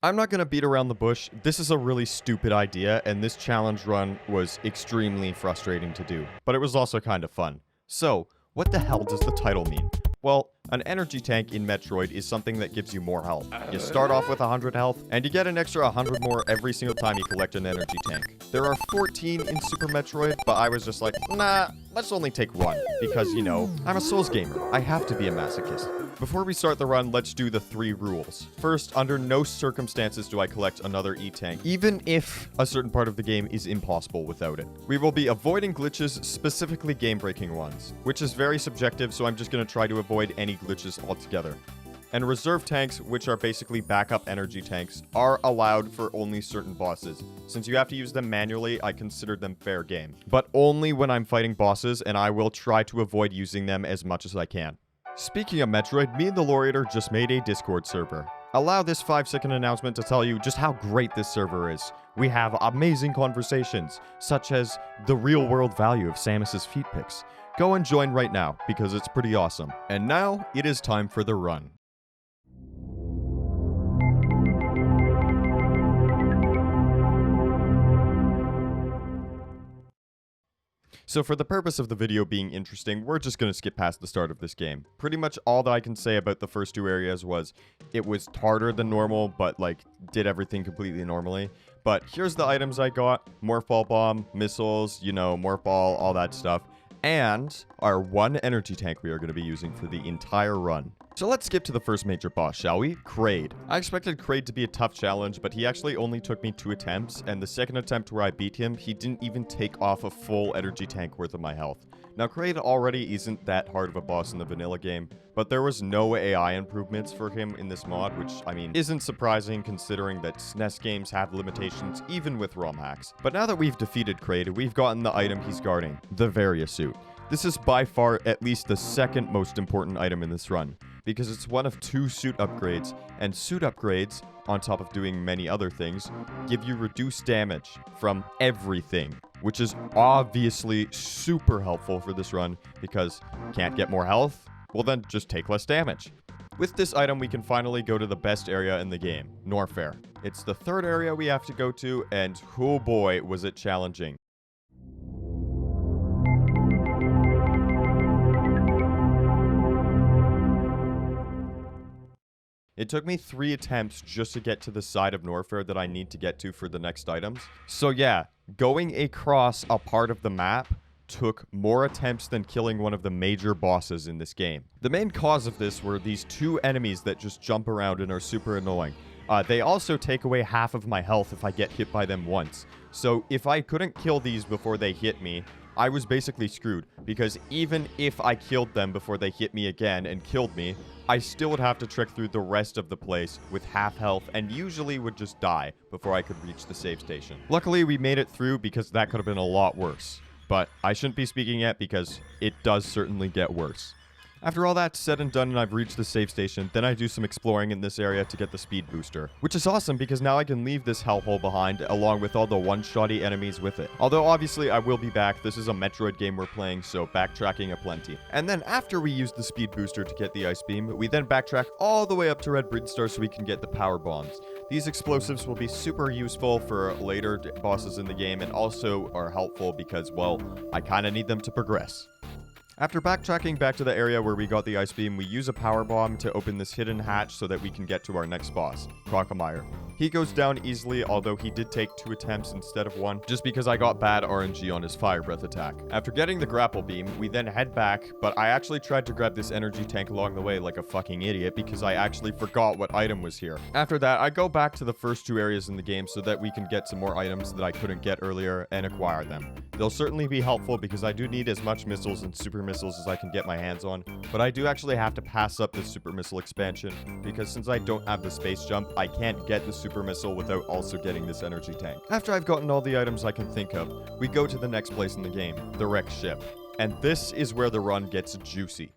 I'm not going to beat around the bush. This is a really stupid idea, and this challenge run was extremely frustrating to do. But it was also kind of fun. So, what the hell does the title mean? Well, an energy tank in Metroid is something that gives you more health. You start off with 100 health, and you get an extra 100 more every single time you collect an energy tank. There are 14 in Super Metroid, but I was just like, nah, let's only take one. Because, you know, I'm a Souls gamer. I have to be a masochist. Before we start the run, let's do the 3 rules. First, under no circumstances do I collect another E-tank, even if a certain part of the game is impossible without it. We will be avoiding glitches, specifically game-breaking ones, which is very subjective, so I'm just going to try to avoid any glitches altogether. And reserve tanks, which are basically backup energy tanks, are allowed for only certain bosses. Since you have to use them manually, I consider them fair game. But only when I'm fighting bosses, and I will try to avoid using them as much as I can. Speaking of Metroid, me and the Laureator just made a Discord server. Allow this 5-second announcement to tell you just how great this server is. We have amazing conversations, such as the real-world value of Samus's feet pics. Go and join right now, because it's pretty awesome. And now, it is time for the run. So for the purpose of the video being interesting, we're just going to skip past the start of this game. Pretty much all that I can say about the first 2 areas was it was harder than normal, but like did everything completely normally. But here's the items I got: Morph Ball Bomb, missiles, you know, Morph Ball, all that stuff. And our 1 energy tank we are going to be using for the entire run. So let's skip to the first major boss, shall we? Kraid. I expected Kraid to be a tough challenge, but he actually only took me 2 attempts, and the second attempt where I beat him, he didn't even take off a full energy tank worth of my health. Now, Kraid already isn't that hard of a boss in the vanilla game, but there was no AI improvements for him in this mod, which, I mean, isn't surprising considering that SNES games have limitations even with Romhacks. But now that we've defeated Kraid, we've gotten the item he's guarding, the Varia suit. This is by far at least the second most important item in this run, because it's one of 2 suit upgrades, and suit upgrades, on top of doing many other things, give you reduced damage from everything, which is obviously super helpful for this run, because can't get more health? Well then, just take less damage. With this item, we can finally go to the best area in the game, Norfair. It's the 3rd area we have to go to, and oh boy, was it challenging. It took me 3 attempts just to get to the side of Norfair that I need to get to for the next items. So yeah, going across a part of the map took more attempts than killing one of the major bosses in this game. The main cause of this were these 2 enemies that just jump around and are super annoying. They also take away half of my health if I get hit by them once. So if I couldn't kill these before they hit me, I was basically screwed, because even if I killed them before they hit me again and killed me, I still would have to trek through the rest of the place with half health and usually would just die before I could reach the save station. Luckily, we made it through because that could have been a lot worse. But I shouldn't be speaking yet because it does certainly get worse. After all that's said and done and I've reached the save station, then I do some exploring in this area to get the speed booster. Which is awesome because now I can leave this hellhole behind along with all the one-shotty enemies with it. Although obviously I will be back, this is a Metroid game we're playing, so backtracking aplenty. And then after we use the speed booster to get the ice beam, we then backtrack all the way up to Red Brinstar so we can get the power bombs. These explosives will be super useful for later bosses in the game and also are helpful because, well, I kinda need them to progress. After backtracking back to the area where we got the ice beam, we use a power bomb to open this hidden hatch so that we can get to our next boss, Crocomire. He goes down easily, although he did take 2 attempts instead of 1, just because I got bad RNG on his fire breath attack. After getting the grapple beam, we then head back, but I actually tried to grab this energy tank along the way like a fucking idiot because I actually forgot what item was here. After that, I go back to the first 2 areas in the game so that we can get some more items that I couldn't get earlier and acquire them. They'll certainly be helpful because I do need as much missiles and super missiles as I can get my hands on, but I do actually have to pass up the super missile expansion because since I don't have the space jump, I can't get the super missile without also getting this energy tank. After I've gotten all the items I can think of, we go to the next place in the game, the wrecked ship. And this is where the run gets juicy.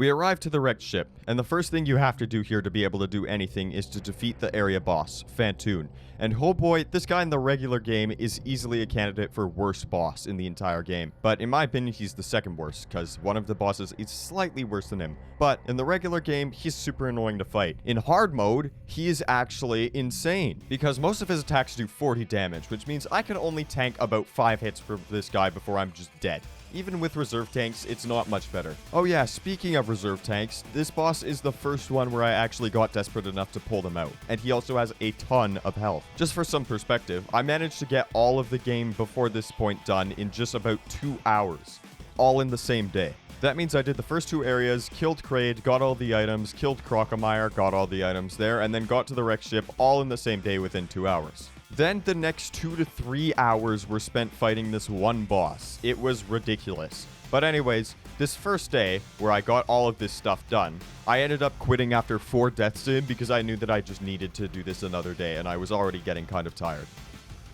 We arrive to the wrecked ship, and the first thing you have to do here to be able to do anything is to defeat the area boss, Phantoon. And oh boy, this guy in the regular game is easily a candidate for worst boss in the entire game. But in my opinion, he's the second worst, because one of the bosses is slightly worse than him. But in the regular game, he's super annoying to fight. In hard mode, he is actually insane, because most of his attacks do 40 damage, which means I can only tank about 5 hits for this guy before I'm just dead. Even with reserve tanks, it's not much better. Oh yeah, speaking of reserve tanks, this boss is the first one where I actually got desperate enough to pull them out. And he also has a ton of health. Just for some perspective, I managed to get all of the game before this point done in just about 2 hours. All in the same day. That means I did the first 2 areas, killed Kraid, got all the items, killed Crocomire, got all the items there, and then got to the wrecked ship all in the same day within 2 hours. Then the next 2 to 3 hours were spent fighting this one boss. It was ridiculous. But anyways, this first day, where I got all of this stuff done, I ended up quitting after 4 deaths in because I knew that I just needed to do this another day, and I was already getting kind of tired.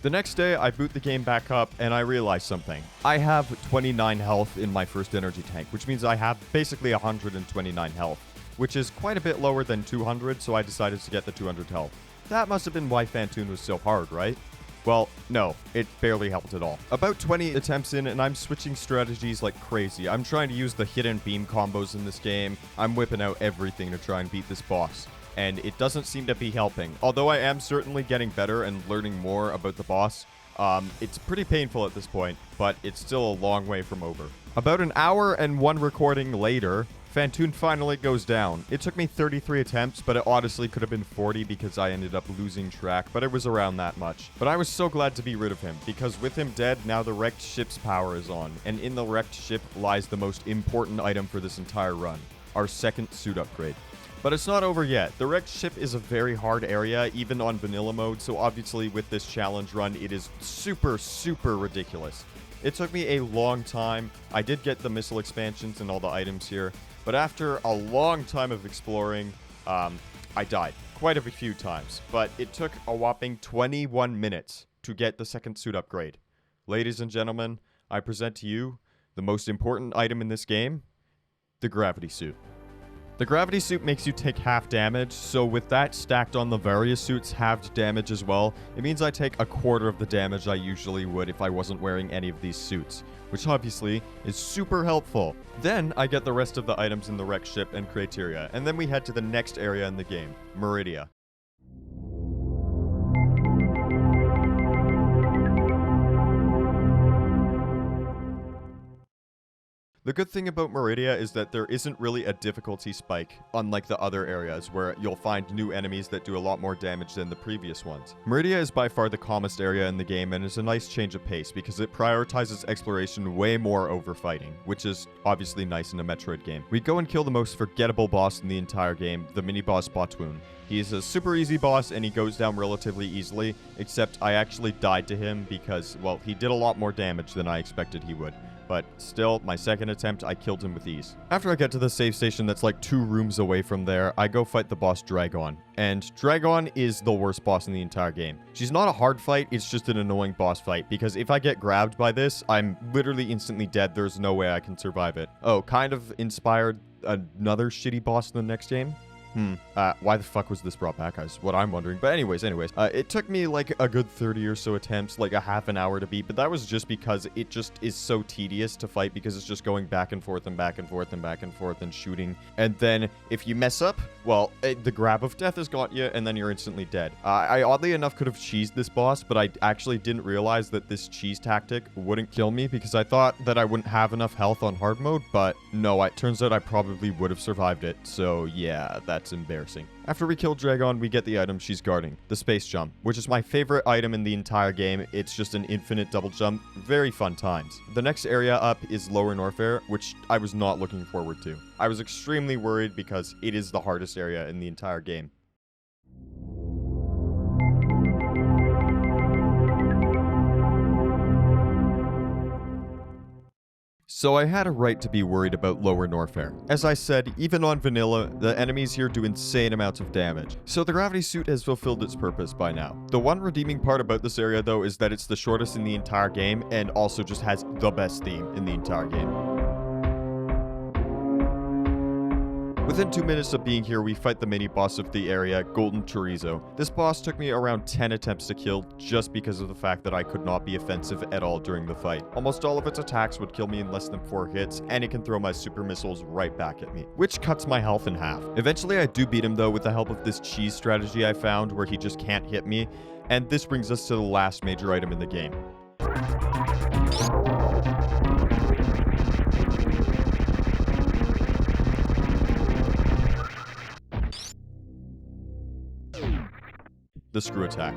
The next day, I boot the game back up, and I realized something. I have 29 health in my first energy tank, which means I have basically 129 health, which is quite a bit lower than 200, so I decided to get the 200 health. That must have been why Phantoon was so hard, right? Well, no, it barely helped at all. About 20 attempts in, and I'm switching strategies like crazy. I'm trying to use the hidden beam combos in this game. I'm whipping out everything to try and beat this boss. And it doesn't seem to be helping. Although I am certainly getting better and learning more about the boss, it's pretty painful at this point, but it's still a long way from over. About an hour and 1 recording later, Phantoon finally goes down. It took me 33 attempts, but it honestly could have been 40 because I ended up losing track, but it was around that much. But I was so glad to be rid of him, because with him dead, now the wrecked ship's power is on, and in the wrecked ship lies the most important item for this entire run, our second suit upgrade. But it's not over yet. The wrecked ship is a very hard area, even on vanilla mode, so obviously with this challenge run, it is super, super ridiculous. It took me a long time. I did get the missile expansions and all the items here, but after a long time of exploring, I died quite a few times. But it took a whopping 21 minutes to get the second suit upgrade. Ladies and gentlemen, I present to you the most important item in this game, the gravity suit. The gravity suit makes you take half damage, so with that stacked on the various suits halved damage as well, it means I take a quarter of the damage I usually would if I wasn't wearing any of these suits, which obviously is super helpful. Then I get the rest of the items in the wrecked ship and criteria, and then we head to the next area in the game, Meridia. The good thing about Meridia is that there isn't really a difficulty spike, unlike the other areas where you'll find new enemies that do a lot more damage than the previous ones. Meridia is by far the calmest area in the game and is a nice change of pace because it prioritizes exploration way more over fighting, which is obviously nice in a Metroid game. We go and kill the most forgettable boss in the entire game, the mini-boss Botwoon. He's a super easy boss and he goes down relatively easily, except I actually died to him because, well, he did a lot more damage than I expected he would. But still, my second attempt, I killed him with ease. After I get to the save station that's like 2 rooms away from there, I go fight the boss Dragon. And Dragon is the worst boss in the entire game. She's not a hard fight, it's just an annoying boss fight, because if I get grabbed by this, I'm literally instantly dead. There's no way I can survive it. Oh, kind of inspired another shitty boss in the next game? Why the fuck was this brought back is what I'm wondering. But anyways, it took me like a good 30 or so attempts, like a half an hour to beat, but that was just because it just is so tedious to fight because it's just going back and forth and back and forth and back and forth and shooting. And then if you mess up, well, the grab of death has got you and then you're instantly dead. I oddly enough could have cheesed this boss, but I actually didn't realize that this cheese tactic wouldn't kill me because I thought that I wouldn't have enough health on hard mode, but no, it turns out I probably would have survived it. So yeah, that's embarrassing. After we kill Dragon, we get the item she's guarding, the space jump, which is my favorite item in the entire game. It's just an infinite double jump. Very fun times. The next area up is Lower Norfair, which I was not looking forward to. I was extremely worried because it is the hardest area in the entire game. So I had a right to be worried about Lower Norfair. As I said, even on vanilla, the enemies here do insane amounts of damage. So the gravity suit has fulfilled its purpose by now. The one redeeming part about this area though is that it's the shortest in the entire game and also just has the best theme in the entire game. Within 2 minutes of being here, we fight the mini-boss of the area, Golden Chorizo. This boss took me around 10 attempts to kill just because of the fact that I could not be offensive at all during the fight. Almost all of its attacks would kill me in less than 4 hits, and it can throw my super missiles right back at me, which cuts my health in half. Eventually I do beat him though with the help of this cheese strategy I found where he just can't hit me, and this brings us to the last major item in the game. The screw attack.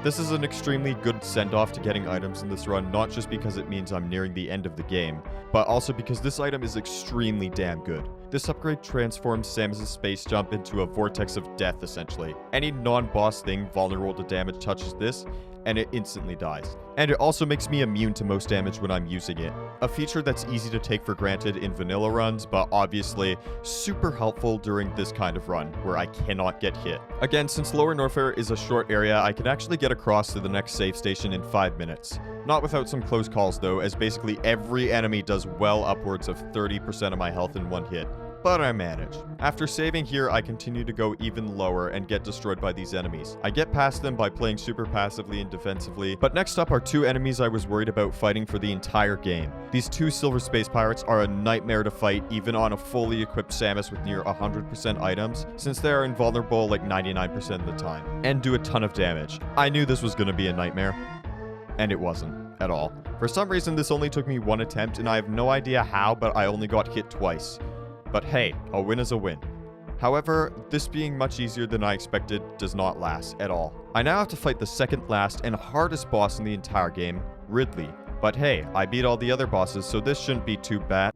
This is an extremely good send-off to getting items in this run, not just because it means I'm nearing the end of the game, but also because this item is extremely damn good. This upgrade transforms Samus's space jump into a vortex of death, essentially. Any non-boss thing vulnerable to damage touches this, and it instantly dies. And it also makes me immune to most damage when I'm using it. A feature that's easy to take for granted in vanilla runs, but obviously super helpful during this kind of run, where I cannot get hit. Again, since Lower Norfair is a short area, I can actually get across to the next save station in 5 minutes. Not without some close calls though, as basically every enemy does well upwards of 30% of my health in one hit. But I manage. After saving here, I continue to go even lower and get destroyed by these enemies. I get past them by playing super passively and defensively, but next up are 2 enemies I was worried about fighting for the entire game. These 2 silver space pirates are a nightmare to fight even on a fully equipped Samus with near 100% items, since they are invulnerable like 99% of the time, and do a ton of damage. I knew this was gonna be a nightmare, and it wasn't at all. For some reason, this only took me 1 attempt, and I have no idea how, but I only got hit twice. But hey, a win is a win. However, this being much easier than I expected does not last at all. I now have to fight the second last and hardest boss in the entire game, Ridley. But hey, I beat all the other bosses, so this shouldn't be too bad.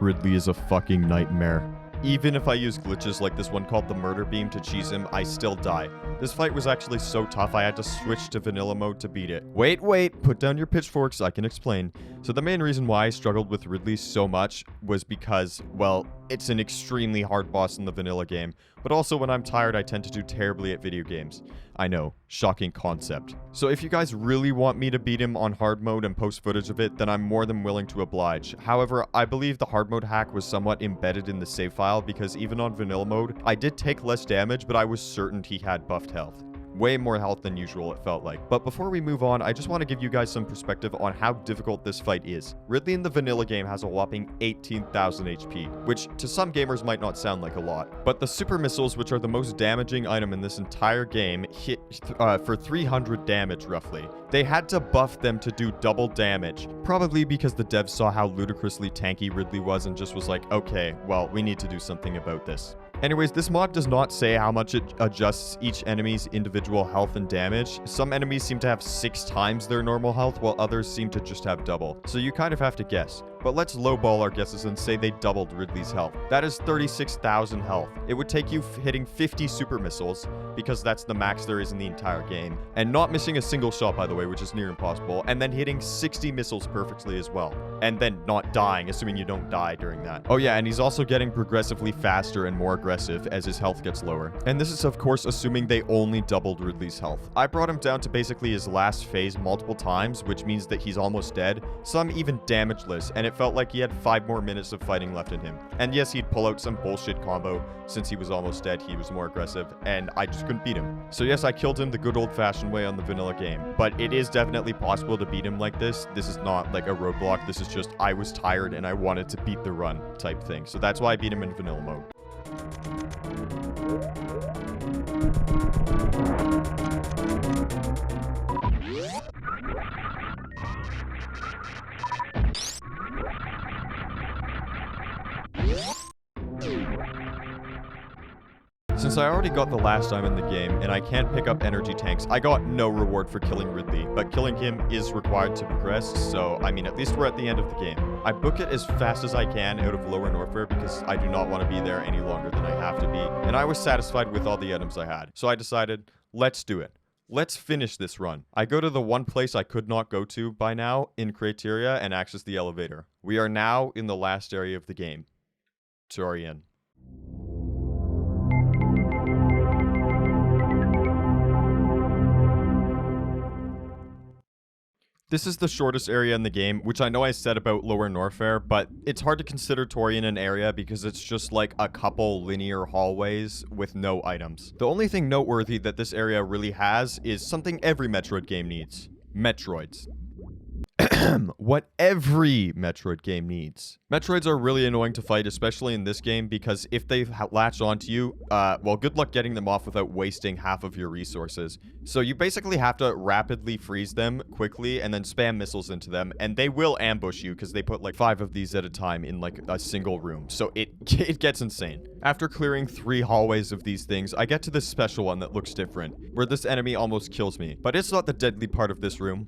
Ridley is a fucking nightmare. Even if I use glitches like this one called the murder beam to cheese him, I still die. This fight was actually so tough I had to switch to vanilla mode to beat it. Wait, put down your pitchforks, I can explain. So the main reason why I struggled with Ridley so much was because, well, it's an extremely hard boss in the vanilla game, but also when I'm tired I tend to do terribly at video games. I know, shocking concept. So if you guys really want me to beat him on hard mode and post footage of it, then I'm more than willing to oblige. However, I believe the hard mode hack was somewhat embedded in the save file because even on vanilla mode, I did take less damage, but I was certain he had buffed health. Way more health than usual, it felt like. But before we move on, I just want to give you guys some perspective on how difficult this fight is. Ridley in the vanilla game has a whopping 18,000 HP, which to some gamers might not sound like a lot. But the super missiles, which are the most damaging item in this entire game, hit for 300 damage roughly. They had to buff them to do double damage, probably because the devs saw how ludicrously tanky Ridley was and just was like, okay, well, we need to do something about this. Anyways, this mod does not say how much it adjusts each enemy's individual health and damage. Some enemies seem to have 6 times their normal health, while others seem to just have double. So you kind of have to guess. But let's lowball our guesses and say they doubled Ridley's health. That is 36,000 health. It would take you hitting 50 super missiles, because that's the max there is in the entire game, and not missing a single shot, by the way, which is near impossible, and then hitting 60 missiles perfectly as well, and then not dying, assuming you don't die during that. Oh yeah, and he's also getting progressively faster and more aggressive as his health gets lower. And this is of course assuming they only doubled Ridley's health. I brought him down to basically his last phase multiple times, which means that he's almost dead, some even damageless, and it felt like he had 5 more minutes of fighting left in him. And yes, he'd pull out some bullshit combo. Since he was almost dead, he was more aggressive, and I just couldn't beat him. So yes, I killed him the good old-fashioned way on the vanilla game, but it is definitely possible to beat him like this. This is not like a roadblock. This is just I was tired and I wanted to beat the run type thing. So that's why I beat him in vanilla mode. Since I already got the last time in the game, and I can't pick up energy tanks, I got no reward for killing Ridley, but killing him is required to progress, so I mean, at least we're at the end of the game. I book it as fast as I can out of Lower Norfair because I do not want to be there any longer than I have to be, and I was satisfied with all the items I had. So I decided, let's do it. Let's finish this run. I go to the one place I could not go to by now in Criteria and access the elevator. We are now in the last area of the game. Tourian. This is the shortest area in the game, which I know I said about Lower Norfair, but it's hard to consider Tourian an area because it's just like a couple linear hallways with no items. The only thing noteworthy that this area really has is something every Metroid game needs. Metroids. What every Metroid game needs. Metroids are really annoying to fight, especially in this game, because if they latch onto you, well, good luck getting them off without wasting half of your resources. So you basically have to rapidly freeze them quickly and then spam missiles into them, and they will ambush you because they put like 5 of these at a time in like a single room. So it gets insane. After clearing 3 hallways of these things, I get to this special one that looks different, where this enemy almost kills me. But it's not the deadly part of this room.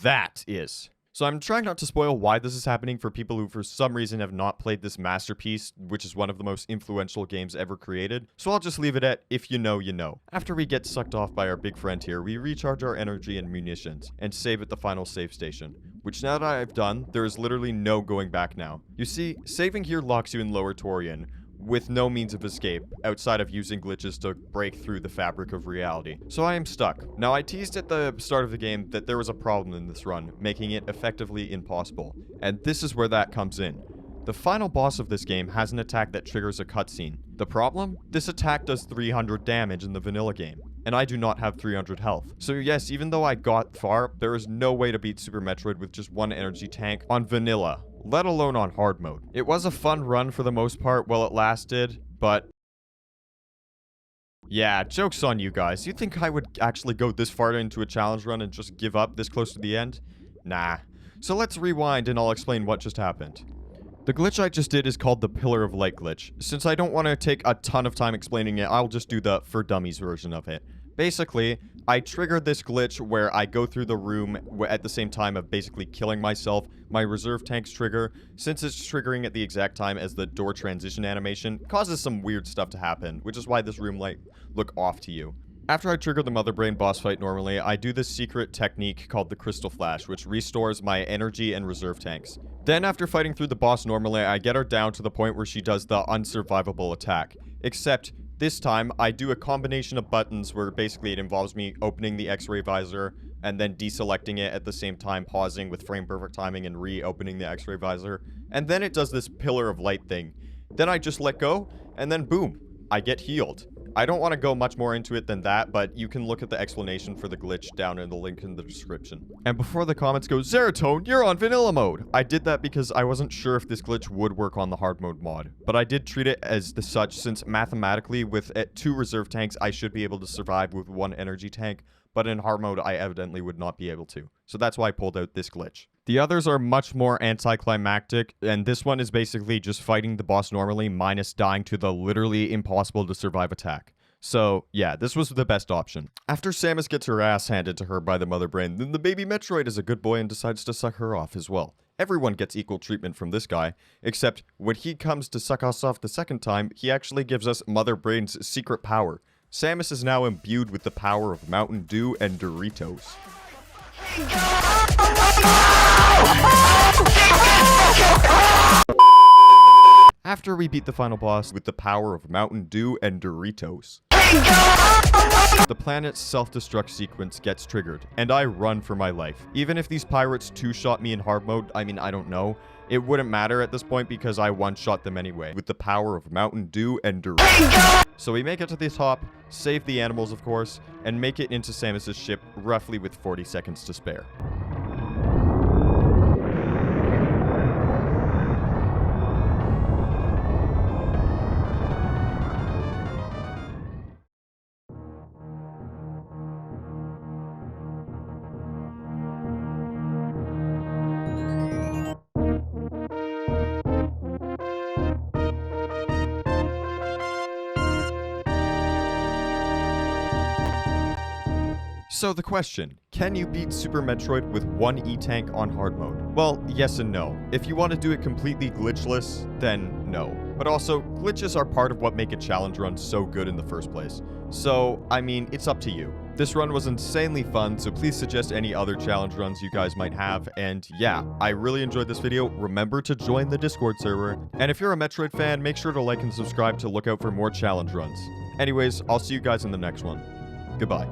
That is. So I'm trying not to spoil why this is happening for people who for some reason have not played this masterpiece, which is one of the most influential games ever created. So I'll just leave it at, if you know, you know. After we get sucked off by our big friend here, we recharge our energy and munitions, and save at the final save station. Which now that I've done, there is literally no going back now. You see, saving here locks you in Lower Tourian, with no means of escape, outside of using glitches to break through the fabric of reality. So I am stuck. Now, I teased at the start of the game that there was a problem in this run, making it effectively impossible. And this is where that comes in. The final boss of this game has an attack that triggers a cutscene. The problem? This attack does 300 damage in the vanilla game, and I do not have 300 health. So yes, even though I got far, there is no way to beat Super Metroid with just 1 energy tank on vanilla, let alone on hard mode. It was a fun run for the most part while it lasted, but yeah, joke's on you guys. You think I would actually go this far into a challenge run and just give up this close to the end? Nah. So let's rewind and I'll explain what just happened. The glitch I just did is called the Pillar of Light glitch. Since I don't want to take a ton of time explaining it, I'll just do the for dummies version of it. Basically, I triggered this glitch where I go through the room at the same time of basically killing myself. My reserve tanks trigger. Since it's triggering at the exact time as the door transition animation, causes some weird stuff to happen, which is why this room might look off to you. After I trigger the Mother Brain boss fight normally, I do this secret technique called the Crystal Flash, which restores my energy and reserve tanks. Then after fighting through the boss normally, I get her down to the point where she does the unsurvivable attack. Except, this time, I do a combination of buttons where basically it involves me opening the X-ray visor and then deselecting it at the same time, pausing with frame perfect timing and reopening the X-ray visor. And then it does this Pillar of Light thing. Then I just let go, and then boom, I get healed. I don't want to go much more into it than that, but you can look at the explanation for the glitch down in the link in the description. And before the comments go, Zeratone, you're on vanilla mode! I did that because I wasn't sure if this glitch would work on the hard mode mod. But I did treat it as the such, since mathematically with 2 reserve tanks, I should be able to survive with 1 energy tank. But in hard mode, I evidently would not be able to. So that's why I pulled out this glitch. The others are much more anticlimactic, and this one is basically just fighting the boss normally minus dying to the literally impossible to survive attack. So, yeah, this was the best option. After Samus gets her ass handed to her by the Mother Brain, then the baby Metroid is a good boy and decides to suck her off as well. Everyone gets equal treatment from this guy, except when he comes to suck us off the second time, he actually gives us Mother Brain's secret power. Samus is now imbued with the power of Mountain Dew and Doritos. After we beat the final boss with the power of Mountain Dew and Doritos, the planet's self-destruct sequence gets triggered, and I run for my life. Even if these pirates two-shot me in hard mode, I mean, I don't know. It wouldn't matter at this point because I one-shot them anyway, with the power of Mountain Dew and Doritos. So we make it to the top, save the animals of course, and make it into Samus's ship roughly with 40 seconds to spare. So the question, can you beat Super Metroid with 1 E-Tank on hard mode? Well, yes and no. If you want to do it completely glitchless, then no. But also, glitches are part of what make a challenge run so good in the first place. So, I mean, it's up to you. This run was insanely fun, so please suggest any other challenge runs you guys might have. And yeah, I really enjoyed this video. Remember to join the Discord server. And if you're a Metroid fan, make sure to like and subscribe to look out for more challenge runs. Anyways, I'll see you guys in the next one. Goodbye.